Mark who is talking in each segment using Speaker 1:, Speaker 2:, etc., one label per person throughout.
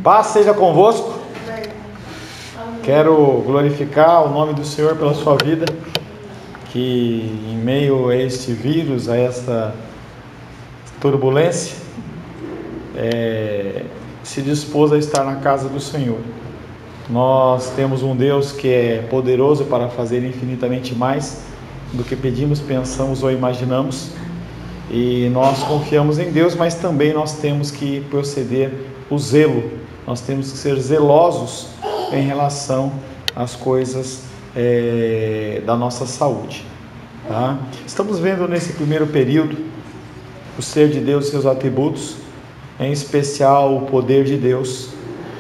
Speaker 1: Paz seja convosco. Quero glorificar o nome do Senhor pela sua vida, que em meio a este vírus, a esta turbulência, se dispôs a estar na casa do Senhor. Nós temos um Deus que é poderoso para fazer infinitamente mais do que pedimos, pensamos ou imaginamos, e nós confiamos em Deus, mas também nós temos que proceder o zelo, nós temos que ser zelosos em relação às coisas da nossa saúde, tá? Estamos vendo nesse primeiro período o ser de Deus e seus atributos, em especial o poder de Deus.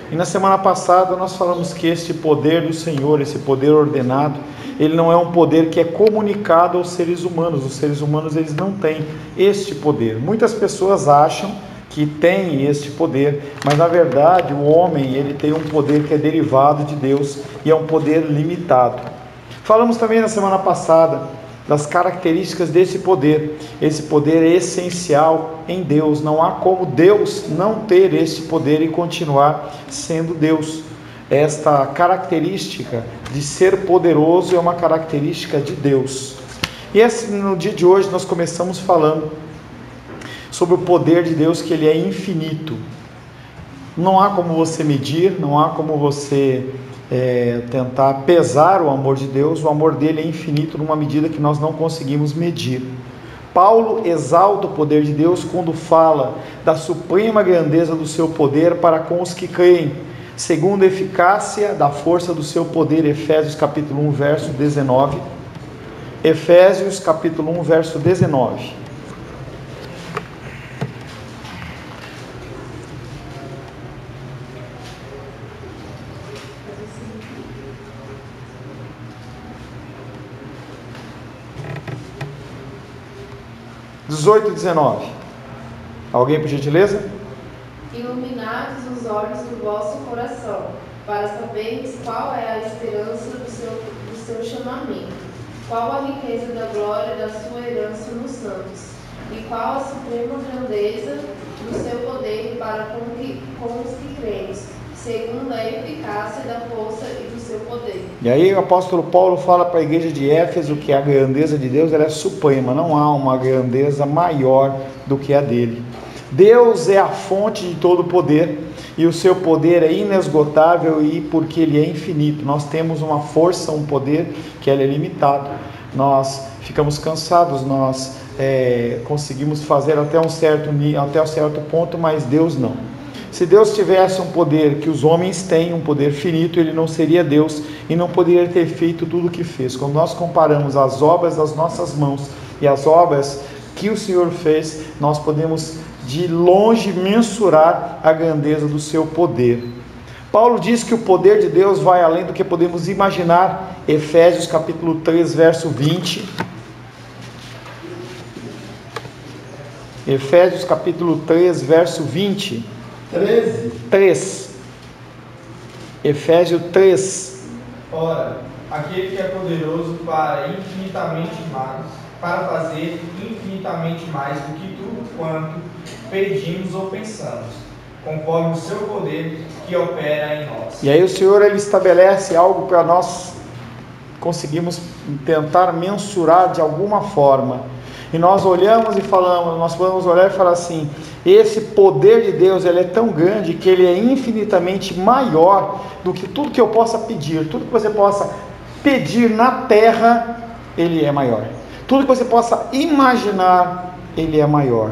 Speaker 1: E na semana passada nós falamos que este poder do Senhor, esse poder ordenado, ele não é um poder que é comunicado aos seres humanos. Os seres humanos, eles não têm este poder. Muitas pessoas acham que tem este poder, mas na verdade o homem, ele tem um poder que é derivado de Deus e é um poder limitado. Falamos também na semana passada das características desse poder. Esse poder é essencial em Deus. Não há como Deus não ter este poder e continuar sendo Deus. Esta característica de ser poderoso é uma característica de Deus. E no dia de hoje nós começamos falando sobre o poder de Deus, que ele é infinito. Não há como você medir, não há como você tentar pesar o amor de Deus. O amor dele é infinito numa medida que nós não conseguimos medir. Paulo exalta o poder de Deus quando fala da suprema grandeza do seu poder para com os que creem, segundo a eficácia da força do seu poder. Efésios capítulo 1, verso 19. Efésios capítulo 1, verso 19. 18 e 19. Alguém, por gentileza?
Speaker 2: Iluminados os olhos do vosso coração, para saberes qual é a esperança do seu chamamento, qual a riqueza da glória da sua herança nos santos, e qual a suprema grandeza do seu poder para com os que creem, segundo a eficácia da força e do seu poder.
Speaker 1: E aí o apóstolo Paulo fala para a igreja de Éfeso que a grandeza de Deus, ela é suprema, não há uma grandeza maior do que a dele. Deus é a fonte de todo poder, e o seu poder é inesgotável, e porque ele é infinito, nós temos uma força, um poder que ele é limitado. Nós ficamos cansados, nós conseguimos fazer até um certo ponto, mas Deus não. Se Deus tivesse um poder que os homens têm, um poder finito, ele não seria Deus e não poderia ter feito tudo o que fez. Quando nós comparamos as obras das nossas mãos e as obras que o Senhor fez, nós podemos de longe mensurar a grandeza do seu poder. Paulo diz que o poder de Deus vai além do que podemos imaginar. Efésios capítulo 3, verso 20. Efésios capítulo 3, verso 20. 3. Efésios 3.
Speaker 3: Ora, aquele que é poderoso para infinitamente mais, para fazer infinitamente mais do que tudo quanto pedimos ou pensamos, conforme o seu poder que opera em nós.
Speaker 1: E aí o Senhor, ele estabelece algo para nós conseguimos tentar mensurar de alguma forma. E nós olhamos e falamos, nós podemos olhar e falar assim: esse poder de Deus, ele é tão grande que ele é infinitamente maior do que tudo que eu possa pedir. Tudo que você possa pedir na terra, ele é maior. Tudo que você possa imaginar, ele é maior.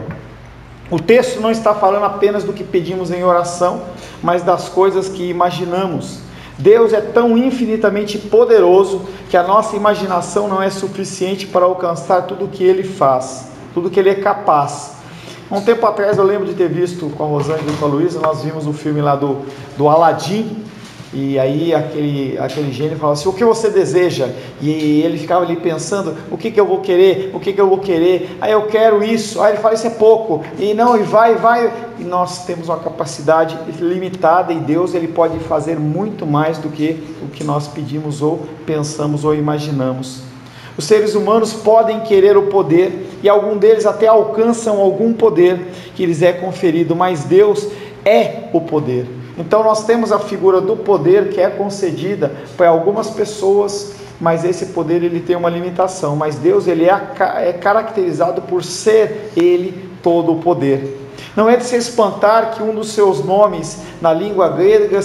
Speaker 1: O texto não está falando apenas do que pedimos em oração, mas das coisas que imaginamos. Deus é tão infinitamente poderoso que a nossa imaginação não é suficiente para alcançar tudo o que Ele faz, tudo o que Ele é capaz. Há um tempo atrás eu lembro de ter visto com a Rosângela e com a Luísa, nós vimos o filme lá do Aladim, e aí aquele gênio falava assim: o que você deseja? E ele ficava ali pensando: o que eu vou querer? O que eu vou querer? Aí eu quero isso. Aí ele fala: isso é pouco. E não, e vai. E nós temos uma capacidade limitada, e Deus, ele pode fazer muito mais do que o que nós pedimos ou pensamos ou imaginamos. Os seres humanos podem querer o poder, e alguns deles até alcançam algum poder que lhes é conferido, mas Deus é o poder. Então nós temos a figura do poder que é concedida para algumas pessoas, mas esse poder ele tem uma limitação. Mas Deus ele é caracterizado por ser Ele todo o poder. Não é de se espantar que um dos seus nomes na língua grega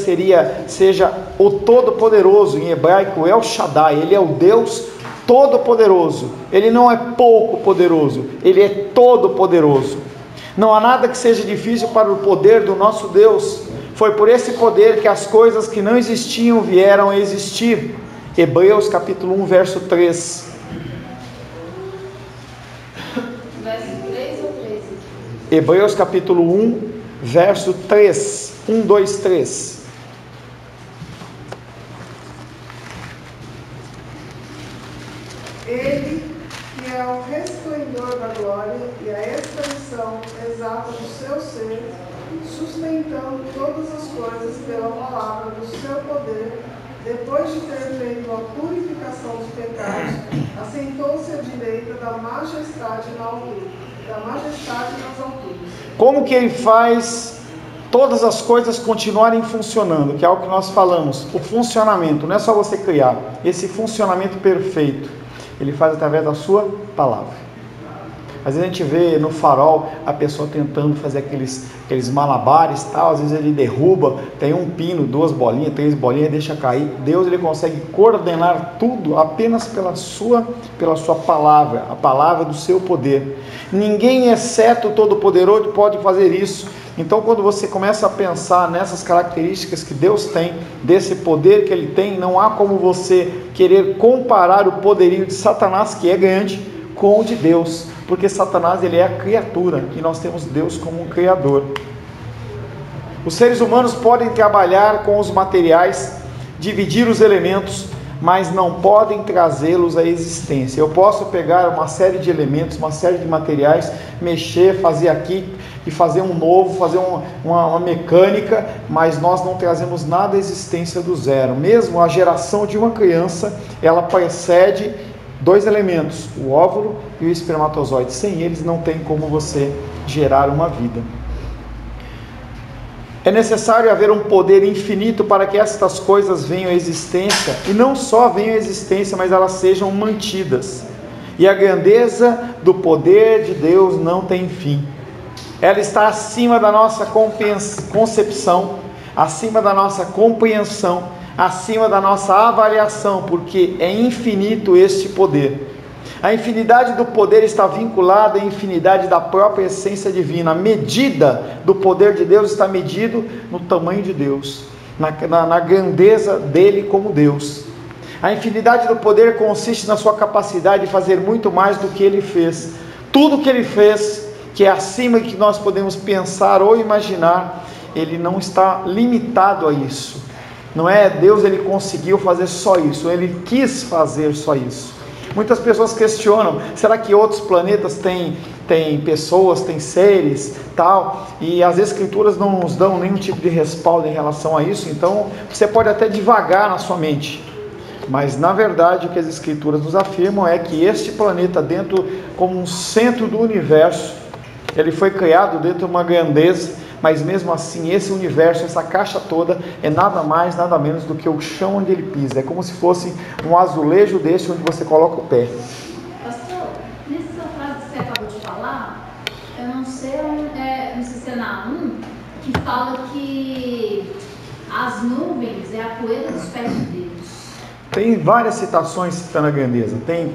Speaker 1: seja o Todo-Poderoso, em hebraico El Shaddai. Ele é o Deus Todo-Poderoso. Ele não é pouco poderoso, Ele é todo-poderoso. Não há nada que seja difícil para o poder do nosso Deus. Foi por esse poder que as coisas que não existiam vieram a existir. Hebreus capítulo 1, verso 3.
Speaker 2: Verso 3 ou 13?
Speaker 1: Hebreus capítulo 1, verso 3. 1, 2, 3.
Speaker 4: Ele, que é o resplendor da glória e a expressão exata do seu ser, sustentando todas as coisas pela palavra do seu poder, depois de ter feito a purificação dos pecados, assentou-se à direita da majestade nas alturas.
Speaker 1: Como que ele faz todas as coisas continuarem funcionando, que é algo que nós falamos, o funcionamento, não é só você criar, esse funcionamento perfeito, ele faz através da sua palavra. Às vezes a gente vê no farol a pessoa tentando fazer aqueles malabares, tal. Às vezes ele derruba, tem um pino, 2 bolinhas, 3 bolinhas, deixa cair. Deus ele consegue coordenar tudo apenas pela sua palavra, a palavra do seu poder. Ninguém exceto o Todo-Poderoso pode fazer isso. Então quando você começa a pensar nessas características que Deus tem, desse poder que Ele tem, não há como você querer comparar o poderio de Satanás, que é grande, com o de Deus, porque Satanás ele é a criatura e nós temos Deus como um criador. Os seres humanos podem trabalhar com os materiais, dividir os elementos, mas não podem trazê-los à existência. Eu posso pegar uma série de elementos, uma série de materiais, mexer, fazer aqui e fazer um novo, fazer uma mecânica, mas nós não trazemos nada à existência do zero. Mesmo a geração de uma criança, ela precede 2 elementos, o óvulo e o espermatozoide. Sem eles não tem como você gerar uma vida. É necessário haver um poder infinito para que estas coisas venham à existência, e não só venham à existência, mas elas sejam mantidas. E a grandeza do poder de Deus não tem fim. Ela está acima da nossa concepção, acima da nossa compreensão, acima da nossa avaliação, porque é infinito este poder. A infinidade do poder está vinculada à infinidade da própria essência divina. A medida do poder de Deus está medido no tamanho de Deus, na grandeza dele como Deus. A infinidade do poder consiste na sua capacidade de fazer muito mais do que ele fez. Tudo que ele fez, que é acima do que nós podemos pensar ou imaginar, ele não está limitado a isso. Não é Deus, ele conseguiu fazer só isso, ele quis fazer só isso. Muitas pessoas questionam, será que outros planetas têm pessoas, têm seres, tal? E as escrituras não nos dão nenhum tipo de respaldo em relação a isso, então você pode até divagar na sua mente. Mas na verdade o que as escrituras nos afirmam é que este planeta, dentro como um centro do universo, ele foi criado dentro de uma grandeza, mas mesmo assim esse universo, essa caixa toda é nada mais, nada menos do que o chão onde ele pisa. É como se fosse um azulejo desse onde você coloca o pé.
Speaker 5: Pastor, nessa frase que você acabou de falar, eu não sei se é na 1, que fala que as nuvens é a poeira dos pés de Deus. Tem
Speaker 1: várias citações citando a grandeza. Tem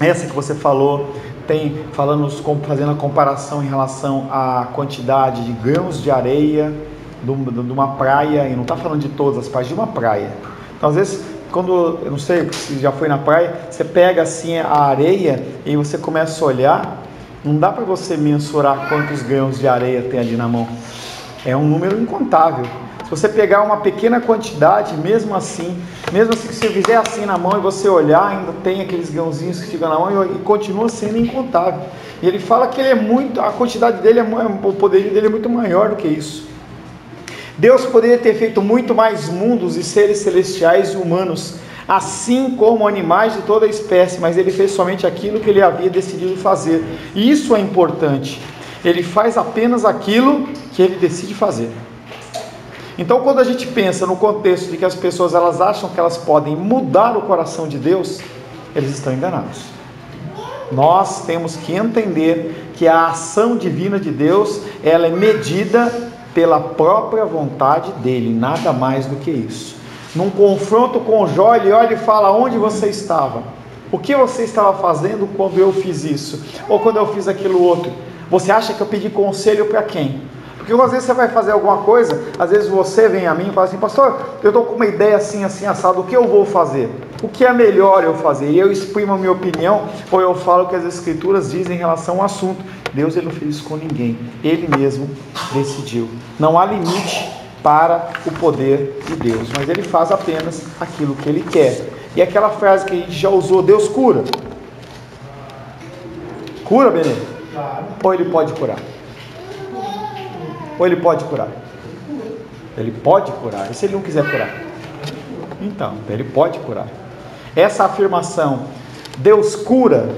Speaker 1: essa que você falou, tem fazendo a comparação em relação à quantidade de grãos de areia de uma praia, e não está falando de todas as praias, de uma praia. Então às vezes, quando, eu não sei se já foi na praia, você pega assim a areia e você começa a olhar, não dá para você mensurar quantos grãos de areia tem ali na mão, é um número incontável. Se você pegar uma pequena quantidade, mesmo assim que você fizer assim na mão e você olhar, ainda tem aqueles grãozinhos que ficam na mão e continua sendo incontável. E ele fala que ele é muito, a quantidade dele, o poderio dele é muito maior do que isso. Deus poderia ter feito muito mais mundos e seres celestiais e humanos, assim como animais de toda a espécie, mas ele fez somente aquilo que ele havia decidido fazer. E isso é importante. Ele faz apenas aquilo que ele decide fazer. Então, quando a gente pensa no contexto de que as pessoas elas acham que elas podem mudar o coração de Deus, eles estão enganados. Nós temos que entender que a ação divina de Deus, ela é medida pela própria vontade dele, nada mais do que isso. Num confronto com Jó, ele olha e fala: onde você estava? O que você estava fazendo quando eu fiz isso? Ou quando eu fiz aquilo outro? Você acha que eu pedi conselho para quem? Porque às vezes você vai fazer alguma coisa, às vezes você vem a mim e fala assim: pastor, eu estou com uma ideia assim, assim, assado, o que eu vou fazer? O que é melhor eu fazer? E eu exprimo a minha opinião, ou eu falo o que as escrituras dizem em relação ao assunto. Deus, ele não fez isso com ninguém, ele mesmo decidiu. Não há limite para o poder de Deus, mas ele faz apenas aquilo que ele quer. E aquela frase que a gente já usou: Deus cura. Cura, Benê?
Speaker 3: Claro.
Speaker 1: Ou ele pode curar? Ou ele pode curar? Ele pode curar. E se ele não quiser curar? Então, ele pode curar. Essa afirmação, Deus cura,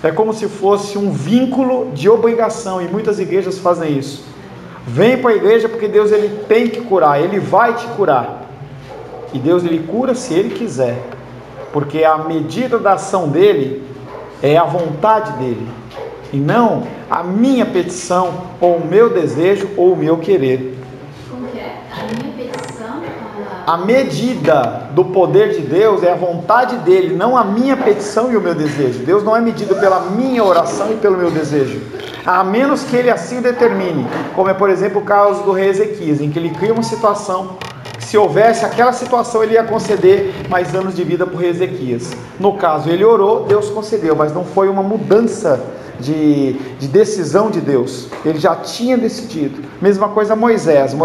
Speaker 1: é como se fosse um vínculo de obrigação, e muitas igrejas fazem isso. Vem para a igreja porque Deus, ele tem que curar, ele vai te curar. E Deus, ele cura se ele quiser, porque a medida da ação dele é a vontade dele, e não a minha petição, ou o meu desejo, ou o meu querer.
Speaker 5: Como que é? A minha petição?
Speaker 1: A medida do poder de Deus é a vontade dele, não a minha petição e o meu desejo. Deus não é medido pela minha oração e pelo meu desejo, a menos que ele assim determine, como é, por exemplo, o caso do rei Ezequias, em que ele cria uma situação que, se houvesse aquela situação, ele ia conceder mais anos de vida para o rei Ezequias. No caso, ele orou, Deus concedeu, mas não foi uma mudança de decisão de Deus, ele já tinha decidido. Mesma coisa Moisés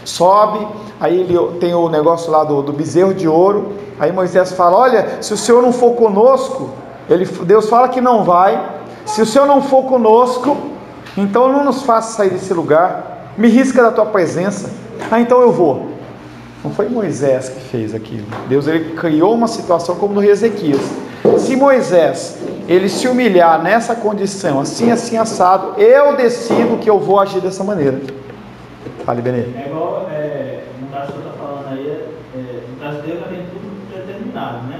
Speaker 1: sobe, aí ele tem o negócio lá do bezerro de ouro, aí Moisés fala: olha, se o Senhor não for conosco, Deus fala que não vai, se o Senhor não for conosco, então não nos faça sair desse lugar, me risca da tua presença. Então eu vou. Não foi Moisés que fez aquilo. Deus, ele criou uma situação como no rei Ezequias. Se Moisés, ele se humilhar nessa condição, assim, assim, assado, eu decido que eu vou agir dessa maneira. Fale, Benê.
Speaker 6: É igual, no caso que você está falando aí, no caso de Deus já tem tudo determinado, né?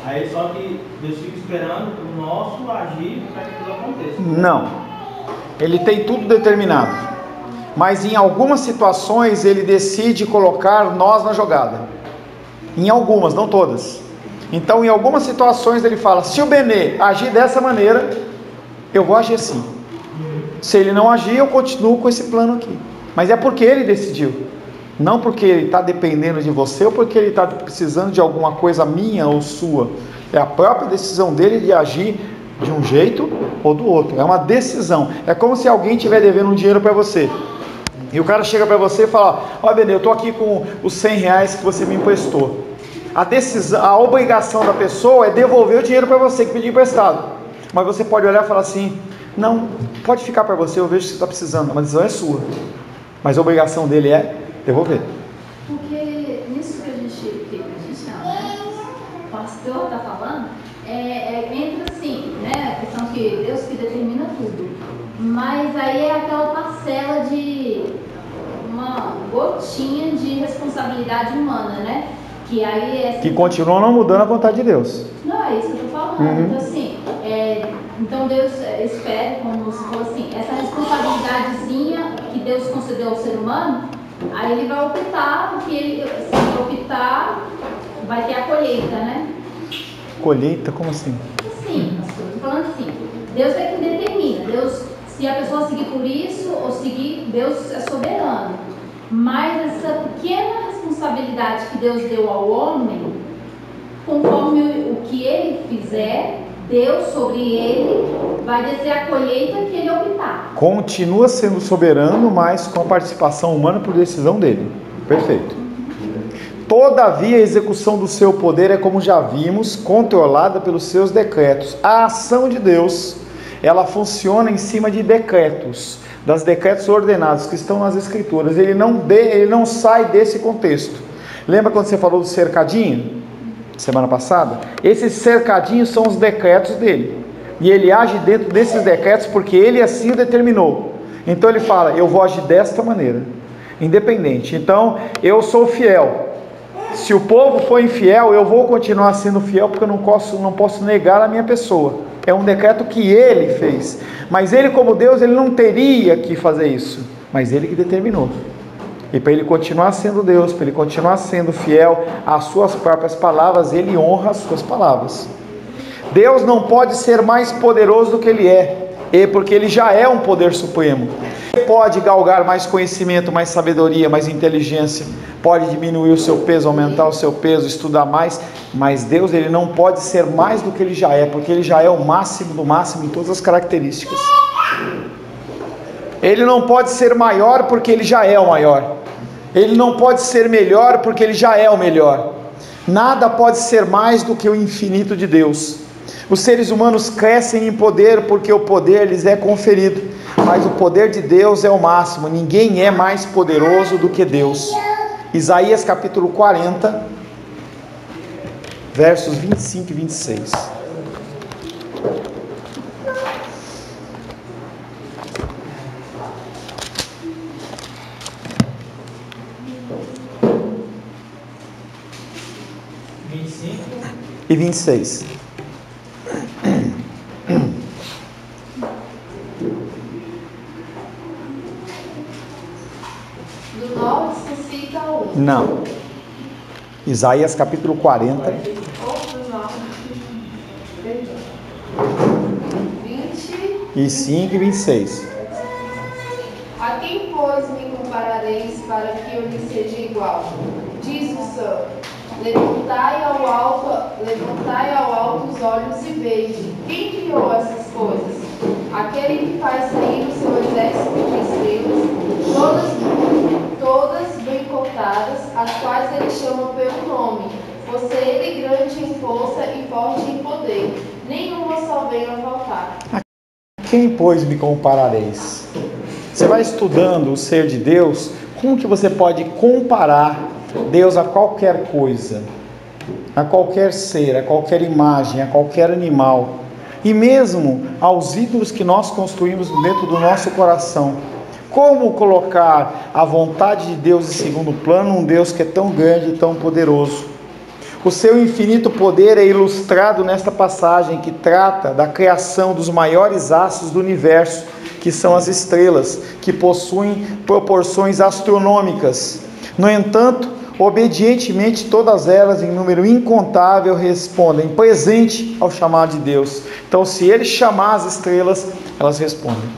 Speaker 6: Aí só que Deus fica esperando o nosso agir para que tudo aconteça.
Speaker 1: Não, ele tem tudo determinado, mas em algumas situações ele decide colocar nós na jogada. Em algumas, não todas. Então, em algumas situações ele fala: se o Benê agir dessa maneira, eu vou agir assim. Se ele não agir, eu continuo com esse plano aqui. Mas é porque ele decidiu, não porque ele está dependendo de você, ou porque ele está precisando de alguma coisa minha ou sua. É a própria decisão dele de agir de um jeito ou do outro. É uma decisão. É como se alguém estiver devendo um dinheiro para você, e o cara chega para você e fala: ó, Benê, eu estou aqui com os 100 reais que você me emprestou. A obrigação da pessoa é devolver o dinheiro para você que pediu emprestado. Mas você pode olhar e falar assim: não, pode ficar para você, eu vejo que você está precisando. A decisão é sua, mas a obrigação dele é devolver.
Speaker 5: Porque nisso que a gente não, né? O pastor está falando, entra assim, né? A questão que Deus que determina tudo. Mas aí é aquela parcela de uma gotinha de responsabilidade humana, né? Que
Speaker 1: continua não mudando a vontade de Deus.
Speaker 5: Não, é isso que eu estou falando. Então, assim, então Deus espera, como você falou assim, essa responsabilidadezinha que Deus concedeu ao ser humano, aí ele vai optar, porque se optar, vai ter a colheita, né?
Speaker 1: Colheita? Como assim?
Speaker 5: Sim, estou falando assim, Deus é quem determina. Deus, se a pessoa seguir por isso ou seguir, Deus é soberano. Mas essa pequena responsabilidade que Deus deu ao homem, conforme o que ele fizer, Deus sobre ele vai descer a colheita que ele optar.
Speaker 1: Continua sendo soberano, mas com a participação humana por decisão dele. Perfeito. Todavia a execução do seu poder é, como já vimos, controlada pelos seus decretos. A ação de Deus, ela funciona em cima de decretos, das decretos ordenados que estão nas escrituras. Ele não sai desse contexto. Lembra quando você falou do cercadinho semana passada? Esses cercadinhos são os decretos dele, e ele age dentro desses decretos porque ele assim o determinou. Então ele fala, eu vou agir desta maneira, independente. Então eu sou fiel. Se o povo for infiel, eu vou continuar sendo fiel, porque eu não posso negar a minha pessoa. É um decreto que ele fez. Mas ele, como Deus, ele não teria que fazer isso. Mas ele que determinou. E para ele continuar sendo Deus, para ele continuar sendo fiel às suas próprias palavras, ele honra as suas palavras. Deus não pode ser mais poderoso do que ele é, porque ele já é um poder supremo. Ele pode galgar mais conhecimento, mais sabedoria, mais inteligência, pode diminuir o seu peso, aumentar o seu peso, estudar mais, mas Deus, ele não pode ser mais do que ele já é, porque ele já é o máximo do máximo em todas as características. Ele não pode ser maior porque ele já é o maior. Ele não pode ser melhor porque ele já é o melhor. Nada pode ser mais do que o infinito de Deus. Os seres humanos crescem em poder porque o poder lhes é conferido, mas o poder de Deus é o máximo. Ninguém é mais poderoso do que Deus. Isaías capítulo 40, versos 25 e 26. E 26.
Speaker 2: Do 9 se cita o 1.
Speaker 1: Não. Isaías capítulo 40.
Speaker 2: Ou do 9.
Speaker 1: 25 e 26.
Speaker 2: A quem, pois, me comparareis para que eu lhe seja igual? Diz o santo. Levantai ao alto os olhos e veja. Quem criou essas coisas? Aquele que faz sair o seu exército de estrelas, todas bem contadas, as quais ele chama pelo nome. Fosse ele grande em força e forte em poder, nenhuma só venha a faltar.
Speaker 1: Quem, pois, me comparareis? Você vai estudando o ser de Deus, como que você pode comparar Deus a qualquer coisa, a qualquer ser, a qualquer imagem, a qualquer animal, e mesmo aos ídolos que nós construímos dentro do nosso coração? Como colocar a vontade de Deus em segundo plano, um Deus que é tão grande e tão poderoso? O seu infinito poder é ilustrado nesta passagem que trata da criação dos maiores astros do universo, que são as estrelas, que possuem proporções astronômicas. No entanto, obedientemente todas elas, em número incontável, respondem presente ao chamado de Deus. Então, se ele chamar as estrelas, elas respondem,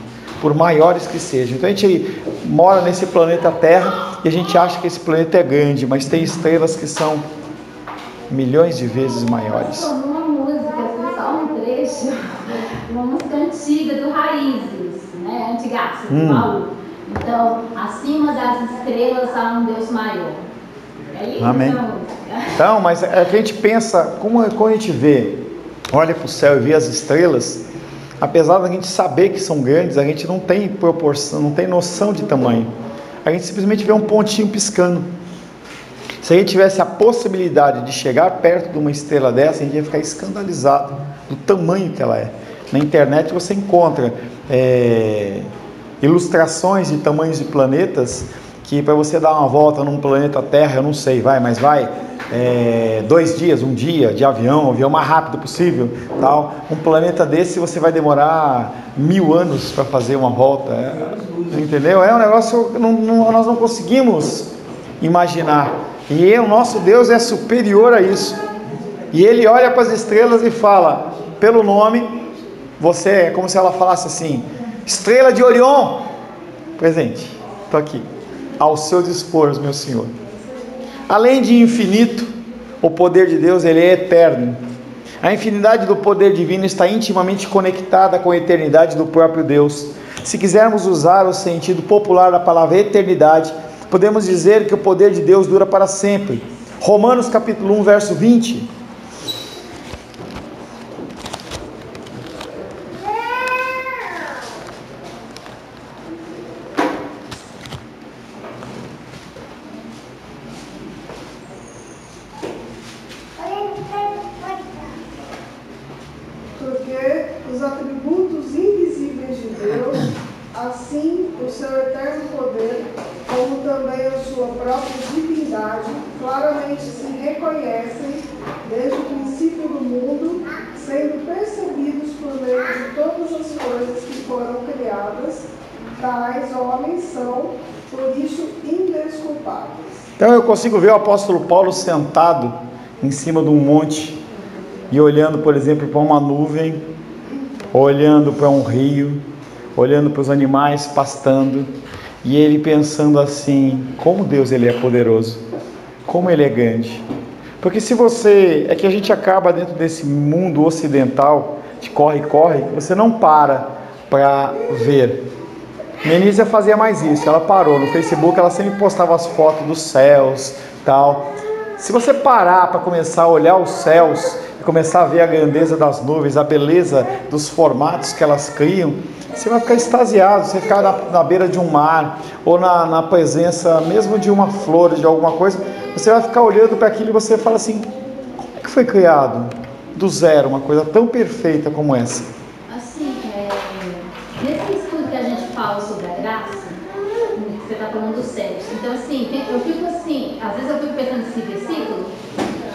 Speaker 1: por maiores que sejam. Então a gente mora nesse planeta Terra e a gente acha que esse planeta é grande, mas tem estrelas que são milhões de vezes maiores.
Speaker 5: Uma música, só um trecho, uma música antiga do Raízes, né? Antigaça, do Baú. Então, acima das estrelas há um Deus maior. É isso.
Speaker 1: Amém. Então, mas é que a gente pensa, quando a gente olha para o céu e vê as estrelas, apesar da gente saber que são grandes, a gente não tem proporção, não tem noção de tamanho. A gente simplesmente vê um pontinho piscando. Se a gente tivesse a possibilidade de chegar perto de uma estrela dessa, a gente ia ficar escandalizado do tamanho que ela é. Na internet você encontra ilustrações de tamanhos de planetas, que para você dar uma volta num planeta Terra, eu não sei, mas 2 dias, um dia de avião, o avião mais rápido possível, tal. Um planeta desse você vai demorar 1000 anos para fazer uma volta, entendeu? É um negócio que nós não conseguimos imaginar. E o nosso Deus é superior a isso. E ele olha para as estrelas e fala, pelo nome, você é como se ela falasse assim: estrela de Orion, presente, estou aqui, ao seu dispor, meu Senhor. Além de infinito, o poder de Deus, ele é eterno. A infinidade do poder divino está intimamente conectada com a eternidade do próprio Deus. Se quisermos usar o sentido popular da palavra eternidade, podemos dizer que o poder de Deus dura para sempre. Romanos capítulo 1, verso 20.
Speaker 4: Porque os atributos invisíveis de Deus, Assim, o seu eterno poder, como também a sua própria divindade, claramente se reconhecem desde o princípio do mundo, sendo percebidos por meio de todas as coisas que foram criadas, tais homens são, por isso, indesculpáveis.
Speaker 1: Então eu consigo ver o apóstolo Paulo sentado em cima de um monte e olhando, por exemplo, para uma nuvem, olhando para um rio, olhando para os animais pastando, e ele pensando assim: como Deus ele é poderoso, como ele é grande. Porque se você, é que a gente acaba dentro desse mundo ocidental de corre, você não para ver. Menísia fazia mais isso, ela parou no Facebook, ela sempre postava as fotos dos céus, tal. Se você parar para começar a olhar os céus e começar a ver a grandeza das nuvens, a beleza dos formatos que elas criam, você vai ficar extasiado. Você ficar na beira de um mar ou na presença mesmo de uma flor, de alguma coisa, você vai ficar olhando para aquilo e você fala assim: como é que foi criado do zero uma coisa tão perfeita como essa?
Speaker 5: Assim, nesse estudo que a gente fala sobre a graça, você está falando dos céus. Então, assim, eu fico assim, às vezes eu fico pensando nesse versículo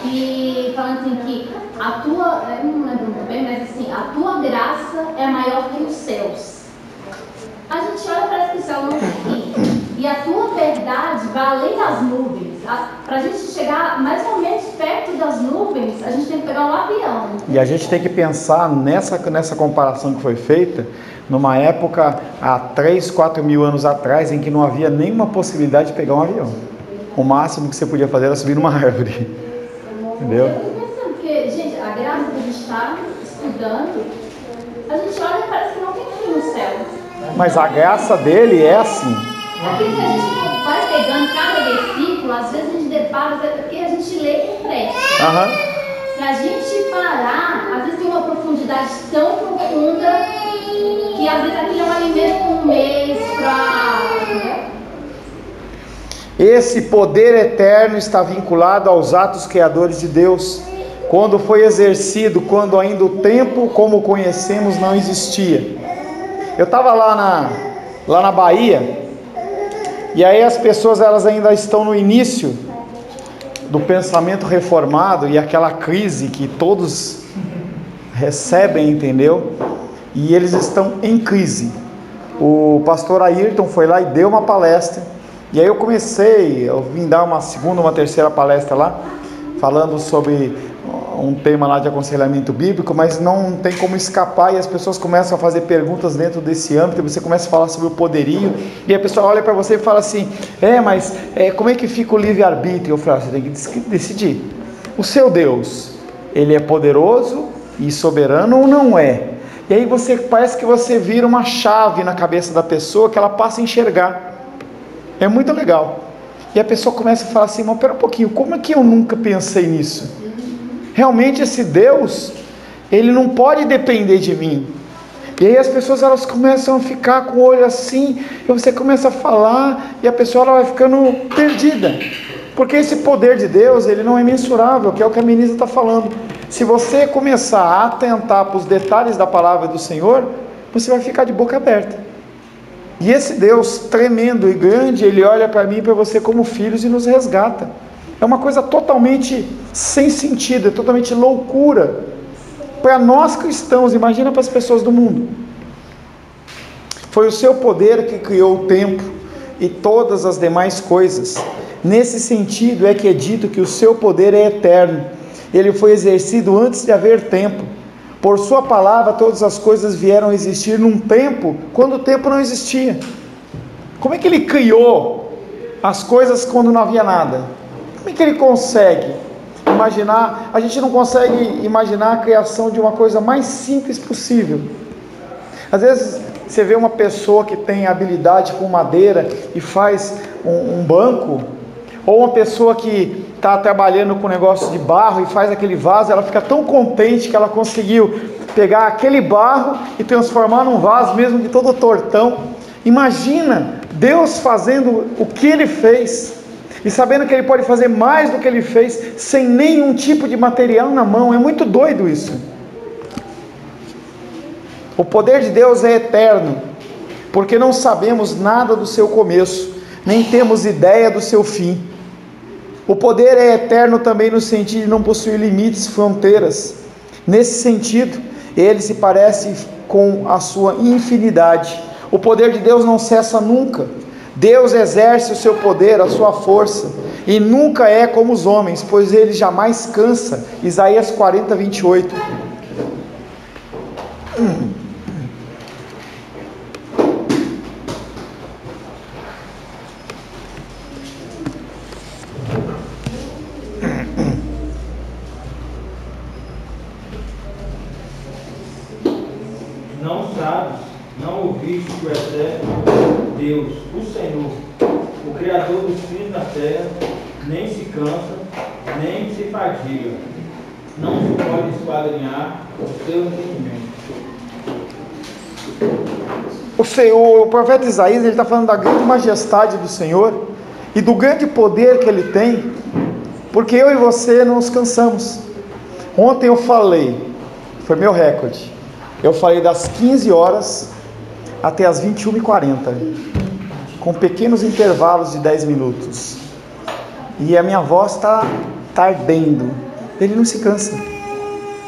Speaker 5: e falando assim que a tua, eu não lembro muito bem, mas assim, a tua graça é maior que os céus. A gente olha, parece que o céu não está aqui. E a tua verdade vai além das nuvens. Para a gente chegar mais ou menos perto das nuvens, a gente tem que pegar um avião.
Speaker 1: E a gente tem que pensar nessa comparação que foi feita, numa época, há 3, 4 mil anos atrás, em que não havia nenhuma possibilidade de pegar um avião. O máximo que você podia fazer era subir numa árvore. Entendeu?
Speaker 5: Eu fico pensando, porque, gente, a graça que a gente está estudando, a gente olha e parece que não tem fim no céu.
Speaker 1: Mas a graça dele é assim.
Speaker 5: É porque a gente vai pegando cada versículo, às vezes a gente depara, porque a gente lê com pressa. Se a gente parar, às vezes tem uma profundidade tão profunda que às vezes aquilo é um alimento por um mês para...
Speaker 1: Esse poder eterno está vinculado aos atos criadores de Deus, quando foi exercido, quando ainda o tempo como conhecemos não existia. Eu estava lá na Bahia, e aí as pessoas elas ainda estão no início do pensamento reformado e aquela crise que todos recebem, entendeu? E eles estão em crise. O pastor Ayrton foi lá e deu uma palestra, e aí eu vim dar uma segunda, uma terceira palestra lá, falando sobre um tema lá de aconselhamento bíblico, mas não tem como escapar, e as pessoas começam a fazer perguntas dentro desse âmbito, e você começa a falar sobre o poderio, e a pessoa olha para você e fala assim: mas como é que fica o livre-arbítrio? Eu falo: você tem que decidir. O seu Deus, ele é poderoso e soberano ou não é? E aí parece que você vira uma chave na cabeça da pessoa que ela passa a enxergar. É muito legal. E a pessoa começa a falar assim: mas pera um pouquinho, como é que eu nunca pensei nisso? Realmente esse Deus, ele não pode depender de mim. E aí as pessoas elas começam a ficar com o olho assim, e você começa a falar, e a pessoa ela vai ficando perdida. Porque esse poder de Deus, ele não é mensurável, que é o que a Menísia está falando. Se você começar a atentar para os detalhes da palavra do Senhor, você vai ficar de boca aberta. E esse Deus tremendo e grande, ele olha para mim e para você como filhos e nos resgata. É uma coisa totalmente sem sentido, é totalmente loucura para nós cristãos, imagina para as pessoas do mundo. Foi o seu poder que criou o tempo e todas as demais coisas. Nesse sentido é que é dito que o seu poder é eterno. Ele foi exercido antes de haver tempo. Por sua palavra todas as coisas vieram a existir num tempo quando o tempo não existia. Como é que ele criou as coisas quando não havia nada? Como é que ele consegue imaginar? A gente não consegue imaginar a criação de uma coisa mais simples possível. Às vezes você vê uma pessoa que tem habilidade com madeira e faz um banco, ou uma pessoa que está trabalhando com negócio de barro e faz aquele vaso, ela fica tão contente que ela conseguiu pegar aquele barro e transformar num vaso mesmo de todo tortão. Imagina Deus fazendo o que Ele fez e sabendo que Ele pode fazer mais do que Ele fez sem nenhum tipo de material na mão. É muito doido isso. O poder de Deus é eterno. porque não sabemos nada do seu começo, nem temos ideia do seu fim. O poder é eterno também no sentido de não possuir limites, fronteiras. Nesse sentido, ele se parece com a sua infinidade. O poder de Deus não cessa nunca. Deus exerce o seu poder, a sua força, e nunca é como os homens, pois ele jamais cansa. Isaías 40, 28.
Speaker 6: Não sabes, não ouviste que o eterno Deus, o Senhor, o Criador dos fins da terra, nem se cansa, nem se fadiga, não se pode esquadrinhar o seu entendimento.
Speaker 1: O profeta Isaías, ele está falando da grande majestade do Senhor e do grande poder que ele tem, porque eu e você não nos cansamos. Ontem eu falei, foi meu recorde, eu falei das 15 horas até as 21h40, com pequenos intervalos de 10 minutos, e a minha voz está ardendo. Ele não se cansa.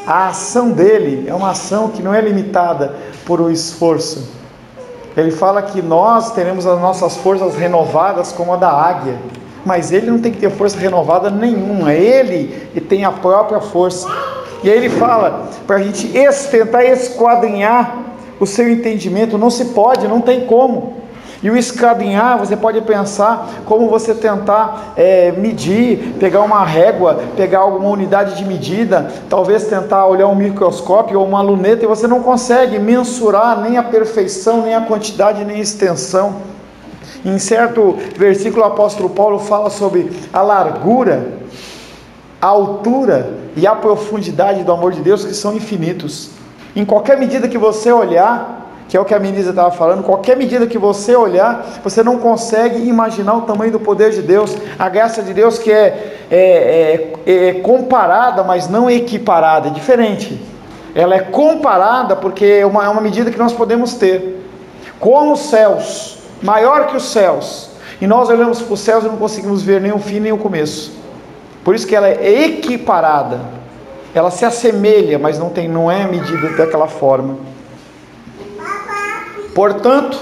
Speaker 1: A ação dele é uma ação que não é limitada por um esforço. Ele fala que nós teremos as nossas forças renovadas como a da águia, mas ele não tem que ter força renovada nenhuma, ele tem a própria força. E aí ele fala para a gente tentar esquadrinhar o seu entendimento. Não se pode, não tem como. E o esquadrinhar, você pode pensar como você tentar medir, pegar uma régua, pegar alguma unidade de medida, talvez tentar olhar um microscópio ou uma luneta, e você não consegue mensurar nem a perfeição, nem a quantidade, nem a extensão. Em certo versículo, o apóstolo Paulo fala sobre a largura, a altura e a profundidade do amor de Deus, que são infinitos. Em qualquer medida que você olhar, que é o que a Menisa estava falando, qualquer medida que você olhar, você não consegue imaginar o tamanho do poder de Deus, a graça de Deus, que é comparada, mas não equiparada, é diferente. Ela é comparada porque é uma medida que nós podemos ter, como os céus, maior que os céus, e nós olhamos para os céus e não conseguimos ver nem o fim nem o começo. Por isso que ela é equiparada, ela se assemelha, mas não é medida daquela forma. Portanto,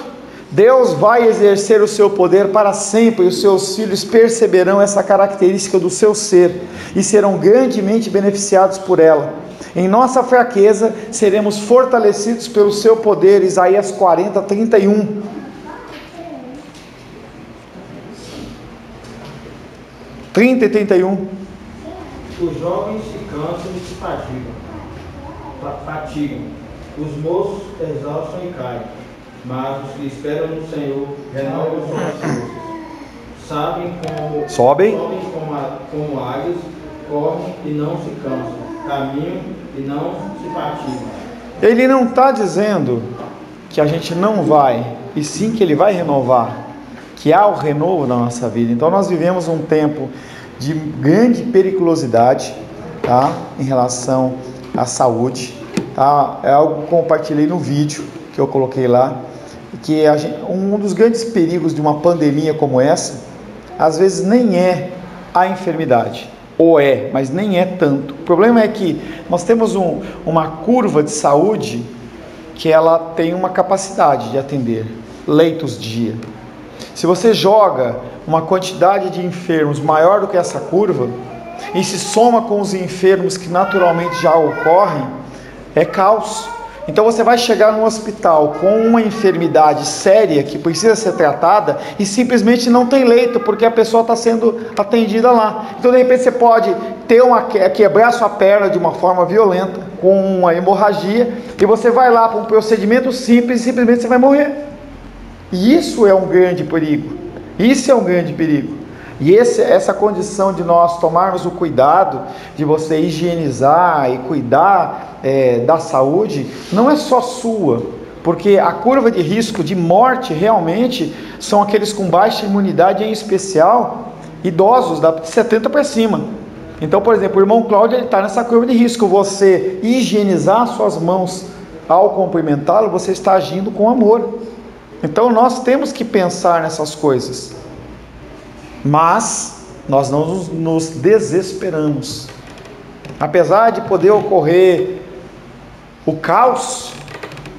Speaker 1: Deus vai exercer o seu poder para sempre, e os seus filhos perceberão essa característica do seu ser e serão grandemente beneficiados por ela. Em nossa fraqueza seremos fortalecidos pelo seu poder. Isaías 40, 31. e 31.
Speaker 6: Os jovens se cansam e se fatigam. Os moços exaustam e caem. Mas os que esperam no Senhor renovam suas forças. Sobem como águias, correm e não se cansam, caminham e não se fatigam.
Speaker 1: Ele não está dizendo que a gente não vai, e sim que ele vai renovar, que há o renovo na nossa vida. Então nós vivemos um tempo de grande periculosidade, tá? Em relação à saúde, tá? É algo que eu compartilhei no vídeo que eu coloquei lá, que um dos grandes perigos de uma pandemia como essa, às vezes nem é a enfermidade, ou mas nem é tanto. O problema é que nós temos uma curva de saúde que ela tem uma capacidade de atender leitos dia. Se você joga uma quantidade de enfermos maior do que essa curva, e se soma com os enfermos que naturalmente já ocorrem, é caos. Então você vai chegar num hospital com uma enfermidade séria que precisa ser tratada e simplesmente não tem leito, porque a pessoa está sendo atendida lá. Então de repente você pode quebrar sua perna de uma forma violenta, com uma hemorragia, e você vai lá para um procedimento simples e simplesmente você vai morrer. E isso é um grande perigo. Isso é um grande perigo. E essa condição de nós tomarmos o cuidado de você higienizar e cuidar da saúde, não é só sua, porque a curva de risco de morte realmente são aqueles com baixa imunidade, em especial idosos, de 70 para cima. Então, por exemplo, o irmão Cláudio está nessa curva de risco. Você higienizar suas mãos ao cumprimentá-lo, você está agindo com amor. Então nós temos que pensar nessas coisas, mas nós não nos desesperamos. Apesar de poder ocorrer o caos,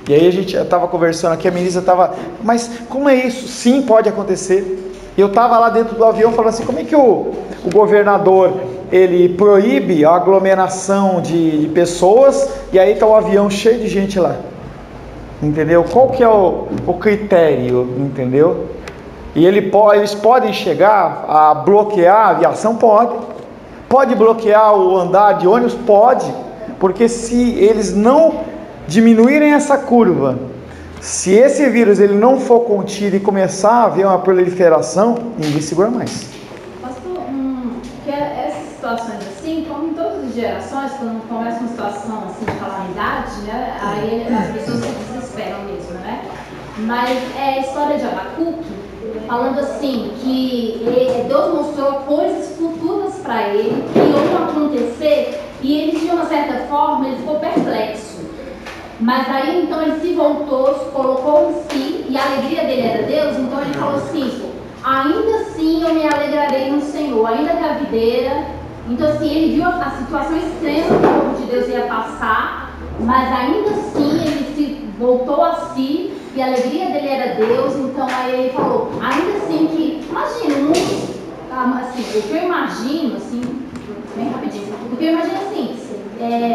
Speaker 1: e aí a gente estava conversando aqui, a ministra estava, mas como é isso? Sim, pode acontecer. Eu estava lá dentro do avião falando assim, como é que o governador, ele proíbe a aglomeração de pessoas, e aí está o avião cheio de gente lá, entendeu? Qual que é o critério, entendeu? E eles podem chegar a bloquear a aviação? Pode bloquear o andar de ônibus? Pode, porque se eles não diminuírem essa curva, se esse vírus ele não for contido e começar a haver uma proliferação, ninguém segura mais.
Speaker 5: Pastor, que essas situações assim, como em todas as gerações, quando começa uma situação assim de calamidade, né, aí as pessoas se desesperam mesmo, né? Mas é a história de Abacuque, falando assim, que Deus mostrou coisas futuras para ele, que iam acontecer, e ele, de uma certa forma, ele ficou perplexo. Mas aí, então, ele se voltou, se colocou em si, e a alegria dele era Deus, então ele falou assim, ainda assim eu me alegrarei no Senhor, ainda que a videira. Então, assim, ele viu a situação extrema que o povo de Deus ia passar, mas ainda assim ele se voltou a si, e a alegria dele era Deus. Então aí ele falou, ainda assim que, imagina, o mundo, assim, o que eu imagino, assim, bem rapidinho, o que eu imagino assim,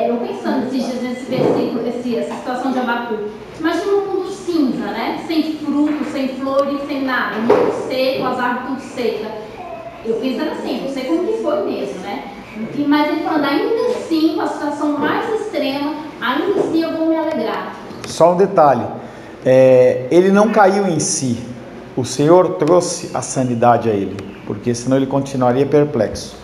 Speaker 5: eu pensando esses dias nesse versículo, essa situação de Abacuque, imagina um mundo cinza, né, sem frutos, sem flores, sem nada, um mundo seco, as árvores tudo secas. Eu pensando assim, não sei como que foi mesmo, né, mas ele falando, ainda assim, com a situação mais extrema, ainda assim eu vou me alegrar.
Speaker 1: Só um detalhe, ele não caiu em si, o Senhor trouxe a sanidade a ele, porque senão ele continuaria perplexo.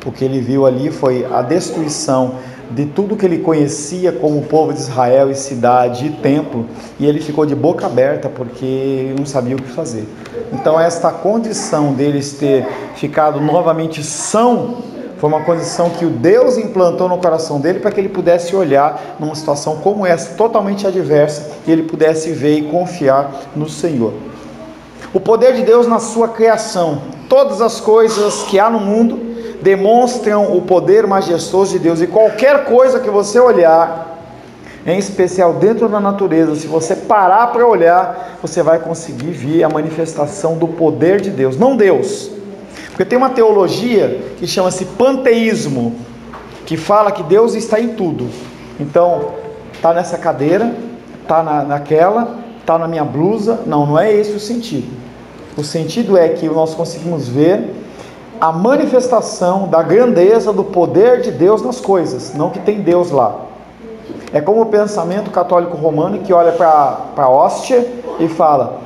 Speaker 1: O que ele viu ali foi a destruição de tudo que ele conhecia como povo de Israel e cidade e templo, e ele ficou de boca aberta porque ele não sabia o que fazer. Então esta condição deles ter ficado novamente são, foi uma condição que o Deus implantou no coração dele para que ele pudesse olhar numa situação como essa, totalmente adversa, e ele pudesse ver e confiar no Senhor. O poder de Deus na sua criação, todas as coisas que há no mundo demonstram o poder majestoso de Deus, e qualquer coisa que você olhar, em especial dentro da natureza, se você parar para olhar, você vai conseguir ver a manifestação do poder de Deus, não Deus, porque tem uma teologia que chama-se panteísmo, que fala que Deus está em tudo. Então, está nessa cadeira, está naquela, está na minha blusa. Não é esse o sentido. O sentido é que nós conseguimos ver a manifestação da grandeza do poder de Deus nas coisas, não que tem Deus lá. É como o pensamento católico romano que olha para a hóstia e fala,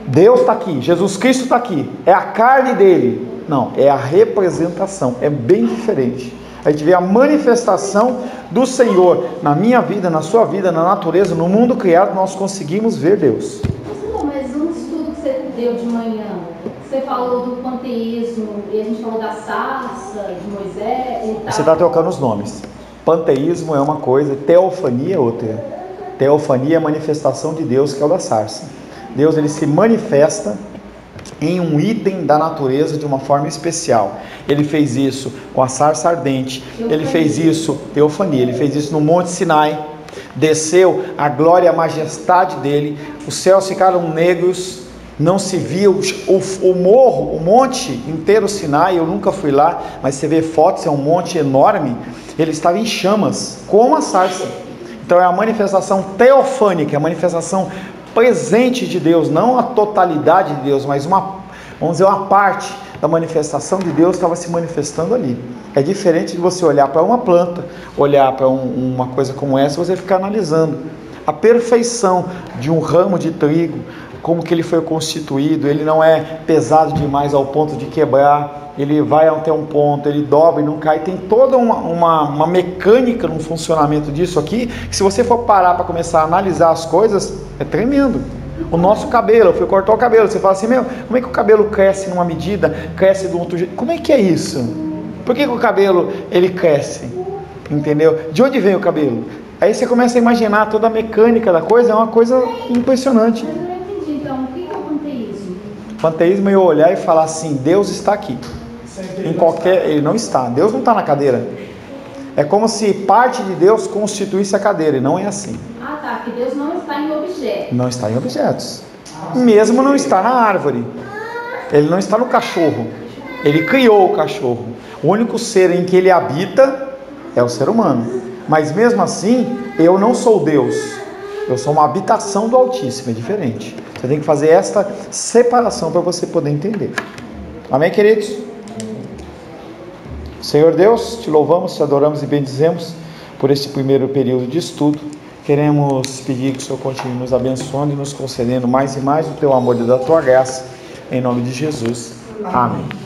Speaker 1: Deus está aqui, Jesus Cristo está aqui, é a carne dele. Não, é a representação, é bem diferente. A gente vê a manifestação do Senhor na minha vida, na sua vida, na natureza, no mundo criado, nós conseguimos ver Deus.
Speaker 5: Mas um estudo que você deu de manhã, você falou do panteísmo, e a gente falou da sarça, de Moisés e tal.
Speaker 1: Você está trocando os nomes. Panteísmo é uma coisa, teofania é outra. Teofania é a manifestação de Deus, que é o da sarça. Deus, ele se manifesta em um item da natureza de uma forma especial. Ele fez isso com a sarça ardente, ele fez isso, teofania, ele fez isso no Monte Sinai, desceu a glória e a majestade dele, os céus ficaram negros, não se via o morro, o monte inteiro Sinai. Eu nunca fui lá, mas você vê fotos, é um monte enorme, ele estava em chamas, como a sarça. Então é a manifestação teofânica, a manifestação presente de Deus, não a totalidade de Deus, mas vamos dizer, uma parte da manifestação de Deus estava se manifestando ali. É diferente de você olhar para uma planta, olhar para uma coisa como essa, você ficar analisando a perfeição de um ramo de trigo, como que ele foi constituído. Ele não é pesado demais ao ponto de quebrar, ele vai até um ponto, ele dobra e não cai. Tem toda uma mecânica no funcionamento disso aqui, que se você for parar para começar a analisar as coisas, é tremendo. O nosso cabelo, eu fui cortar o cabelo, você fala assim, como é que o cabelo cresce numa medida, cresce de um outro jeito? Como é que é isso? Por que o cabelo, ele cresce? Entendeu? De onde vem o cabelo? Aí você começa a imaginar toda a mecânica da coisa, é uma coisa impressionante.
Speaker 5: Mas eu não entendi, então,
Speaker 1: Panteísmo é eu olhar e falar assim, Deus está aqui. Ele não está. Deus não está na cadeira. É como se parte de Deus constituísse a cadeira, e não é assim.
Speaker 5: Ah, tá, que Deus não está em objetos.
Speaker 1: Não está em objetos. Mesmo não está na árvore. Ele não está no cachorro. Ele criou o cachorro. O único ser em que ele habita é o ser humano. Mas mesmo assim, eu não sou Deus. Eu sou uma habitação do Altíssimo, é diferente. Você tem que fazer esta separação para você poder entender. Amém, queridos? Senhor Deus, te louvamos, te adoramos e bendizemos por este primeiro período de estudo. Queremos pedir que o Senhor continue nos abençoando e nos concedendo mais e mais o teu amor e da tua graça. Em nome de Jesus. Amém.